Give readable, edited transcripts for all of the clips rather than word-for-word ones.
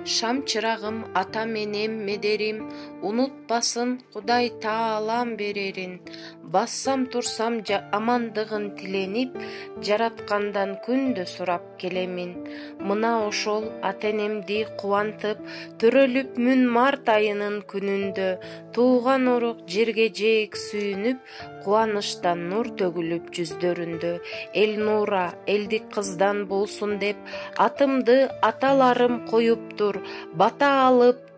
Шам чырагым ата менен медерим, унутпасын Кудай Таалам берерин. Бассам турсам амандыгын тиленип, жараткандан күндө сурап келемин. Мына ошол ата-энемди кубантып, төрөлүпмүн март айынын күнүндө. Тууган урук жерге жээк сүйүнүп, кубанычтан нур төгүлүп жүздөрүндө. Эл нуура, элдик кыздан болсун деп, атымды аталарым коюптур. Бата алып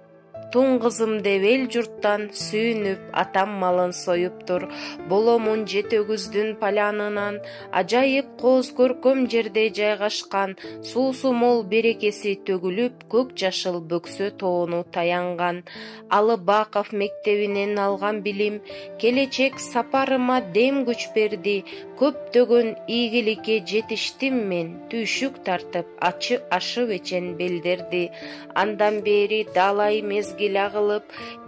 туң кызым деп эл журттан сүйүнүп, атам малын союптур. Боломун жети өгүздүн полянынан, ажайып кооз көркөм жерде жайгашкан. Суусу мол берекеси төгүлүп, көк жашыл бөксө тоону таянган. Алыбаков мектебинен алган билим, келечек сапарыма дем күч берди. Көптөгөн ийгиликке жетиштим мен, түйшүк тартып, ашып эчен белдерди. Андан бери далай мезгил агылып,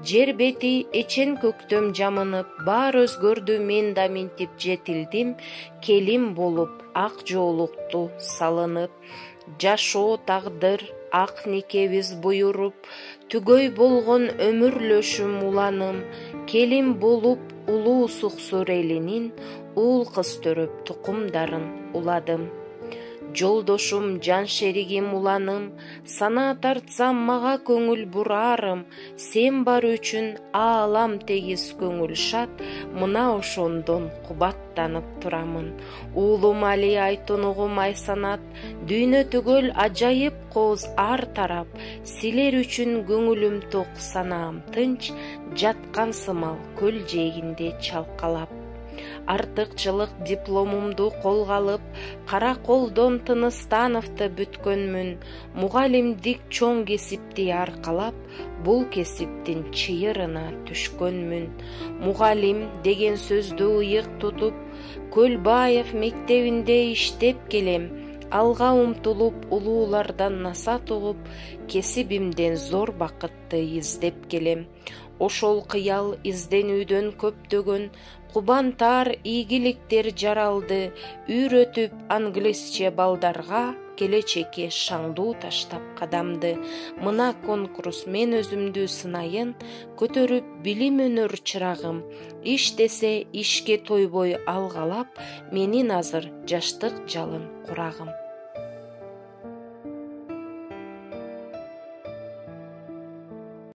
жер бети эчен көктөм жамынып, баар өзгөрдү, мен да минтип жетилдим, келин болуп, ак жоолукту салынып. Жашоо тагдыр, ак никебиз буйруп, түгөй болгон өмүрлөшүм уланым, келин болуп улуу Суксур элинин, уул кыз төрөп тукумдарын уладым. Жолдошум, жан шеригим уланым, сана тартсам мага көңүл бурарым, сен бар үчүн аалам тегиз көңүл шат, мына ошондон кубаттанып турамын. Уулум Али Айтунугум Айсанат, дүйнө түгөл ажайып кооз ар тарап, силер үчүн көңүлүм ток, санаам тынч, жаткан сымал көл жээгинде чалкалап. Артыкчылык дипломумду колго алып, кара колдон Тыныстановду бүткөнмүн. Мугалимдик чоң кесипти аркалап, бул кесиптин чыйырына түшкөнмүн. Мугалим деген сөздү ыйык тутуп, Көлбаев мектебинде иштеп келем. Алга умтулуп, улуулардан насаат угуп, кесибимден зор бакытты издеп келем. Ошол кыял изденүүдөн көптөгөн кубантар ийгиликтер жаралды, үйрөтүп англисче балдарга, келечекке шаңдуу таштап кадамды. Мына конкурс мен өзүмдү сынайын, көтөрүп билим өнөр чырагым. Иш десе ишке тойбой алгалап, менин азыр жаштык жалын курагым.